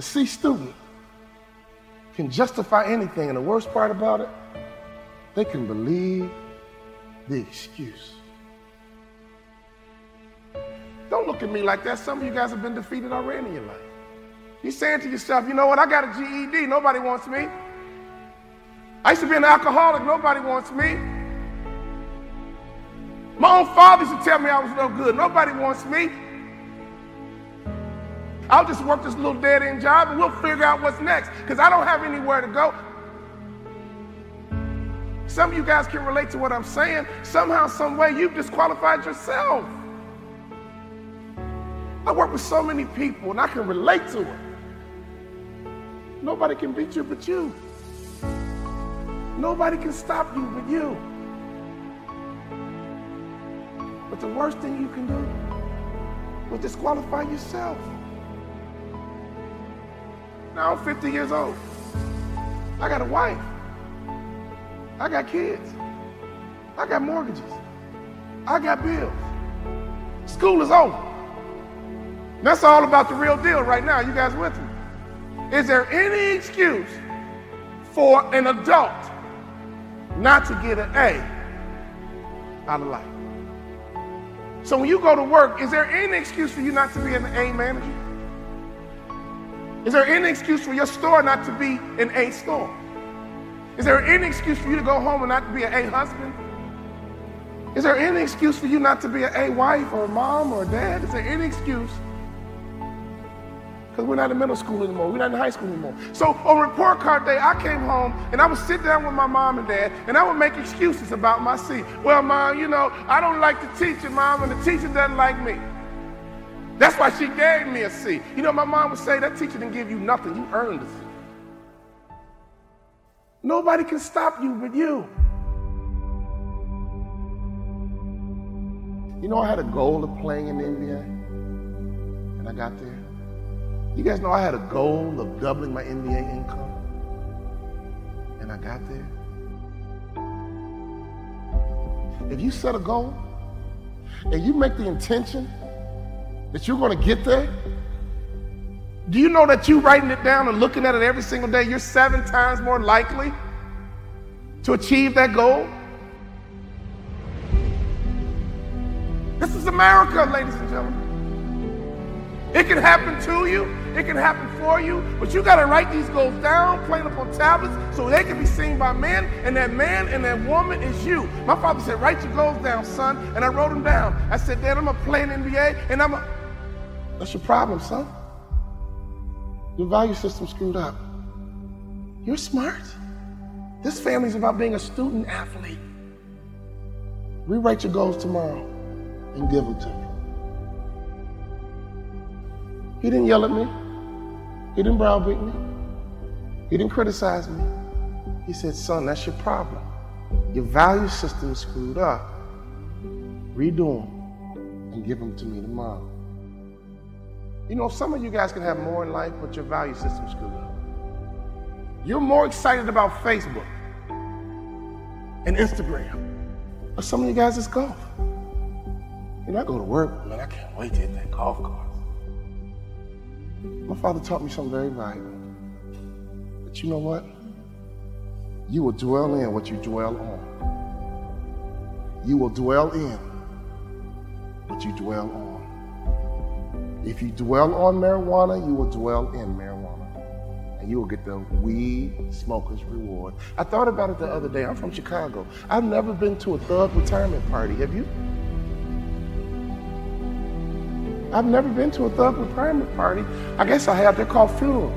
C student can justify anything, and the worst part about it, they can believe the excuse. Don't look at me like that. Some of you guys have been defeated already in your life. You're saying to yourself, you know what, I got a GED, nobody wants me. I used to be an alcoholic, nobody wants me. My own father used to tell me I was no good, nobody wants me. I'll just work this little dead-end job and we'll figure out what's next, because I don't have anywhere to go. Some of you guys can relate to what I'm saying. Somehow, some way, you've disqualified yourself. I work with so many people and I can relate to it. Nobody can beat you but you. Nobody can stop you but you. But the worst thing you can do is disqualify yourself. Now I'm 50 years old. I got a wife. I got kids. I got mortgages. I got bills. School is over. That's all about the real deal right now. You guys with me? Is there any excuse for an adult not to get an A out of life? So when you go to work, is there any excuse for you not to be an A manager? Is there any excuse for your store not to be an A store? Is there any excuse for you to go home and not to be an A husband? Is there any excuse for you not to be an A wife or a mom or a dad? Is there any excuse? Because we're not in middle school anymore. We're not in high school anymore. So on report card day, I came home and I would sit down with my mom and dad and I would make excuses about my C. Well, Mom, you know, I don't like the teacher, Mom, and the teacher doesn't like me. That's why she gave me a C. You know, my mom would say, that teacher didn't give you nothing. You earned a C. Nobody can stop you but you. You know, I had a goal of playing in the NBA, and I got there. You guys know I had a goal of doubling my NBA income, and I got there. If you set a goal, and you make the intention that you're going to get there, do you know that you writing it down and looking at it every single day, you're 7 times more likely to achieve that goal? This is America, ladies and gentlemen. It can happen to you, it can happen for you, but you got to write these goals down, plain up on tablets, so they can be seen by men, and that man and that woman is you. My father said, write your goals down, son, and I wrote them down. I said, Dad, I'm going to play in NBA, and That's your problem, son. Your value system's screwed up. You're smart. This family's about being a student athlete. Rewrite your goals tomorrow and give them to me. He didn't yell at me. He didn't browbeat me. He didn't criticize me. He said, son, that's your problem. Your value system is screwed up. Redo them and give them to me tomorrow. You know, some of you guys can have more in life, but your value system is screwed up. You're more excited about Facebook and Instagram. But some of you guys, it's golf. You know, I go to work, man, I can't wait to hit that golf course. My father taught me something very valuable. But you know what? You will dwell in what you dwell on. You will dwell in what you dwell on. If you dwell on marijuana, you will dwell in marijuana. And you will get the weed smoker's reward. I thought about it the other day. I'm from Chicago. I've never been to a thug retirement party. Have you? I've never been to a thug retirement party. I guess I have. They're called funerals.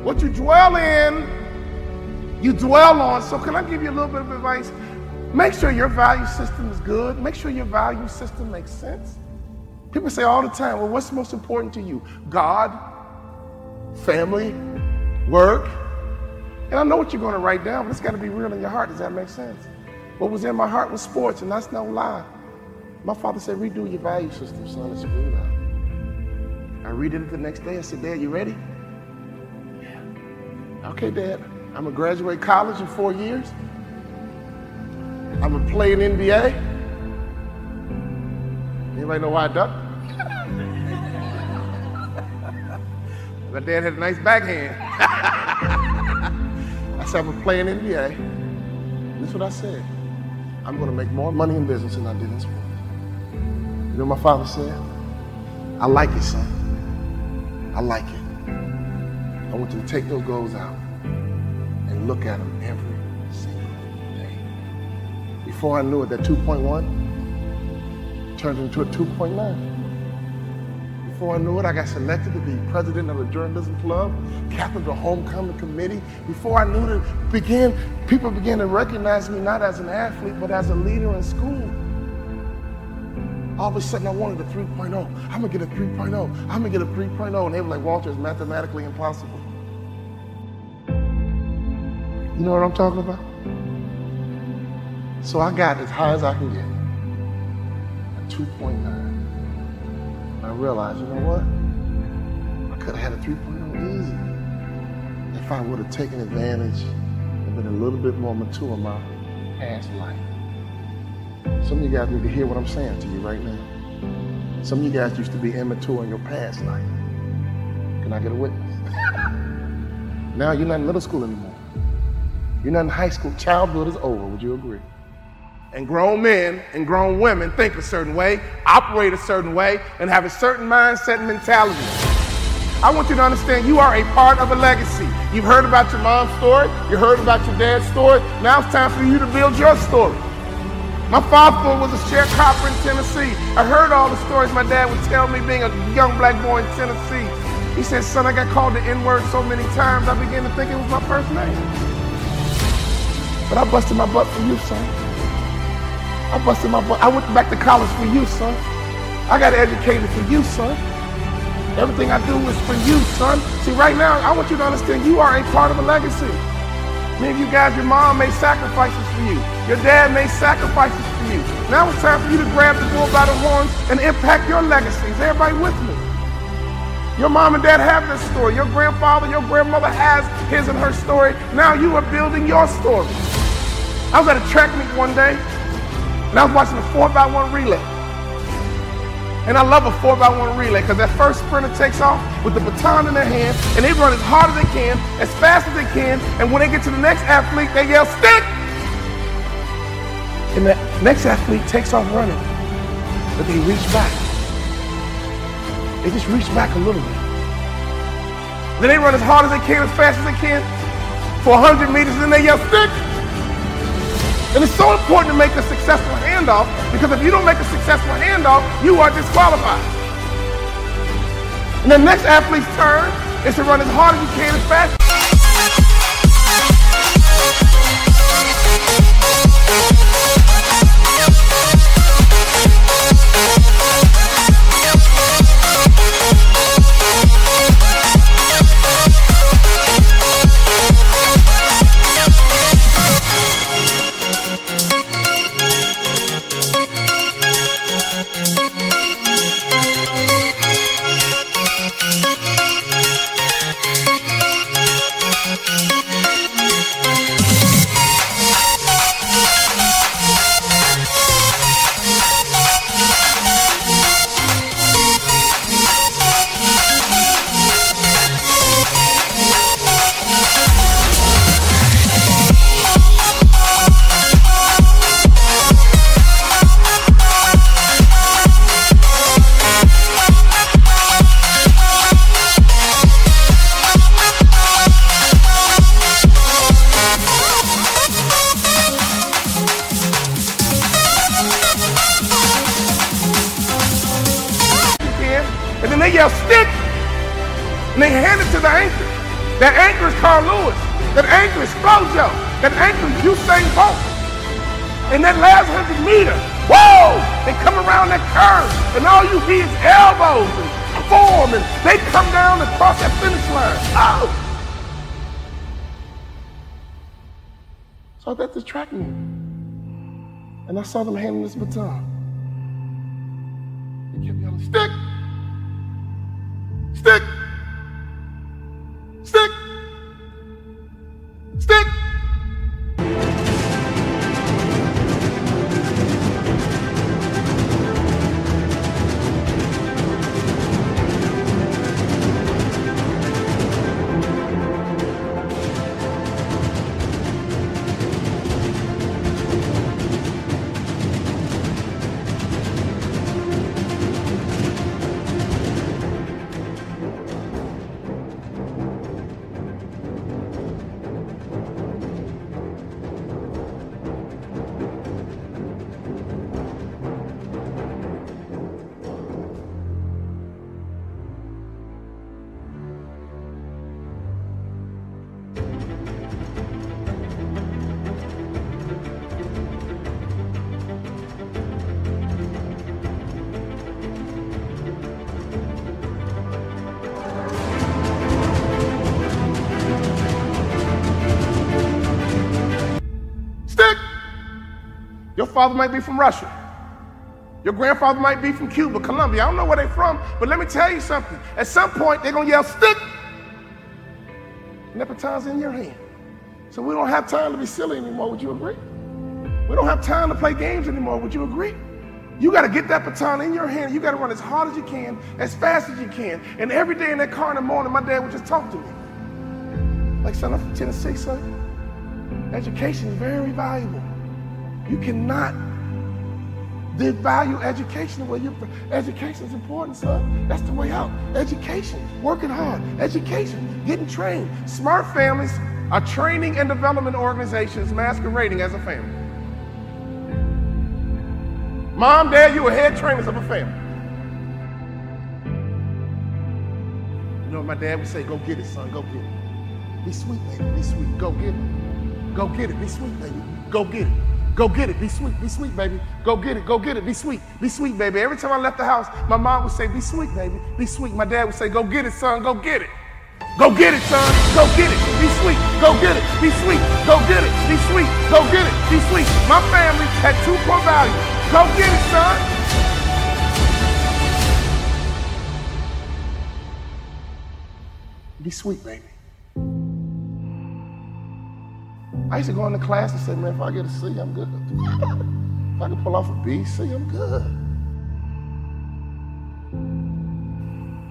What you dwell in, you dwell on. So can I give you a little bit of advice? Make sure your value system is good. Make sure your value system makes sense. People say all the time, well, what's most important to you? God, family, work. And I know what you're going to write down, but it's got to be real in your heart. Does that make sense? What was in my heart was sports, and that's no lie. My father said, redo your value system, son. It's screwed up. I read it the next day. I said, Dad, you ready? Yeah. Okay, Dad. I'm going to graduate college in 4 years. I'm going to play in NBA. Anybody know why I ducked? My dad had a nice backhand. I said, I'm going to play in NBA. And that's what I said. I'm going to make more money in business than I did in sports. You know what my father said? I like it, son. I like it. I want you to take those goals out and look at them every single day. Before I knew it, that 2.1 turned into a 2.9. Before I knew it, I got selected to be president of the journalism club, captain of the homecoming committee. Before I knew it, people began to recognize me not as an athlete, but as a leader in school. All of a sudden, I wanted a 3.0. I'm going to get a 3.0. I'm going to get a 3.0. And they were like, Walter, it's mathematically impossible. You know what I'm talking about? So I got as high as I can get, a 2.9. And I realized, you know what? I could have had a 3.0 easy if I would have taken advantage and been a little bit more mature in my past life. Some of you guys need to hear what I'm saying to you right now. Some of you guys used to be immature in your past life. Can I get a witness? Now you're not in middle school anymore. You're not in high school. Childhood is over. Would you agree? And grown men and grown women think a certain way, operate a certain way, and have a certain mindset and mentality. I want you to understand you are a part of a legacy. You've heard about your mom's story. You heard about your dad's story. Now it's time for you to build your story. My father was a sharecropper in Tennessee. I heard all the stories my dad would tell me being a young black boy in Tennessee. He said, son, I got called the N-word so many times, I began to think it was my first name. But I busted my butt for you, son. I busted my butt. I went back to college for you, son. I got educated for you, son. Everything I do is for you, son. See, right now, I want you to understand you are a part of a legacy. Many of you guys, your mom made sacrifices for you. Your dad made sacrifices for you. Now it's time for you to grab the bull by the horns and impact your legacies. Everybody with me? Your mom and dad have this story. Your grandfather, your grandmother has his and her story. Now you are building your story. I was at a track meet one day, and I was watching a 4x1 relay. And I love a 4x1 relay because that first sprinter takes off with the baton in their hand, and they run as hard as they can, as fast as they can, and when they get to the next athlete, they yell, stick! And the next athlete takes off running, but they reach back. They just reach back a little bit. Then they run as hard as they can, as fast as they can, for 100 meters, and then they yell, stick! And it's so important to make a successful handoff, because if you don't make a successful handoff, you are disqualified. And the next athlete's turn is to run as hard as you can, as fast. And then they yell, stick! And they hand it to the anchor. That anchor is Carl Lewis. That anchor is Flojo. That anchor is Usain Bolt. And that last 100 meters, whoa! They come around that curve, and all you hear is elbows and form, and they come down and cross that finish line. Oh! So I was at the track meet, and I saw them handing this baton. They kept yelling, stick! Stick! Stick! Stick! father might be from Russia. Your grandfather might be from Cuba, Colombia. I don't know where they're from, but let me tell you something. At some point, they're going to yell, stick! And that baton's in your hand. So we don't have time to be silly anymore. Would you agree? We don't have time to play games anymore. Would you agree? You got to get that baton in your hand. You got to run as hard as you can, as fast as you can. And every day in that car in the morning, my dad would just talk to me. Like, son, I'm from Tennessee, son. Education is very valuable. You cannot devalue education. Education is important, son. That's the way out. Education, working hard, education, getting trained. Smart families are training and development organizations masquerading as a family. Mom, dad, you are head trainers of a family. You know what my dad would say? Go get it, son, go get it. Be sweet, baby, be sweet, go get it. Go get it, be sweet, baby, go get it. Go get it, be sweet, baby. Go get it, be sweet, baby. Every time I left the house, my mom would say, be sweet, baby, be sweet. My dad would say, go get it, son, go get it. Go get it, son, go get it, be sweet, go get it, be sweet, go get it, be sweet, go get it, be sweet. My family had two core values. Go get it, son. Be sweet, baby. I used to go into class and say, man, if I get a C, I'm good. If I can pull off a B, C, I'm good.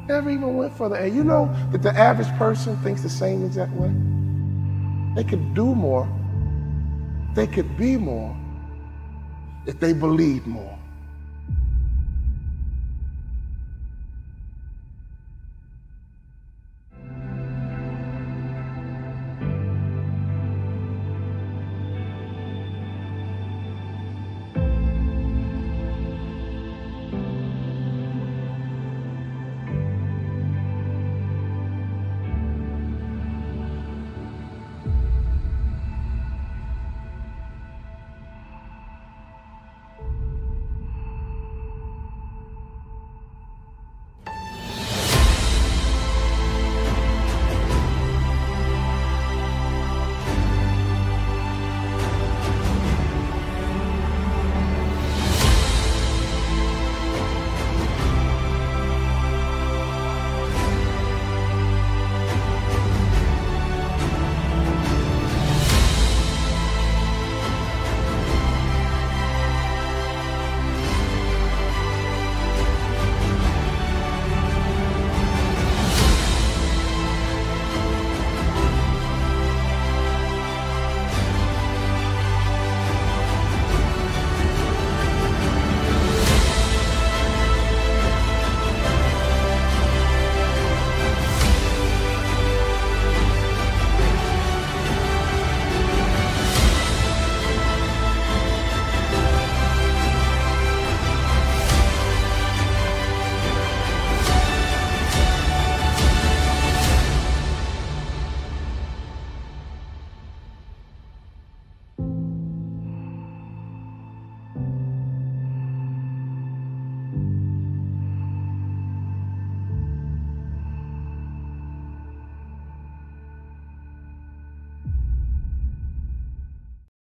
Never even went for the A. You know that the average person thinks the same exact way? They could do more, they could be more, if they believe more.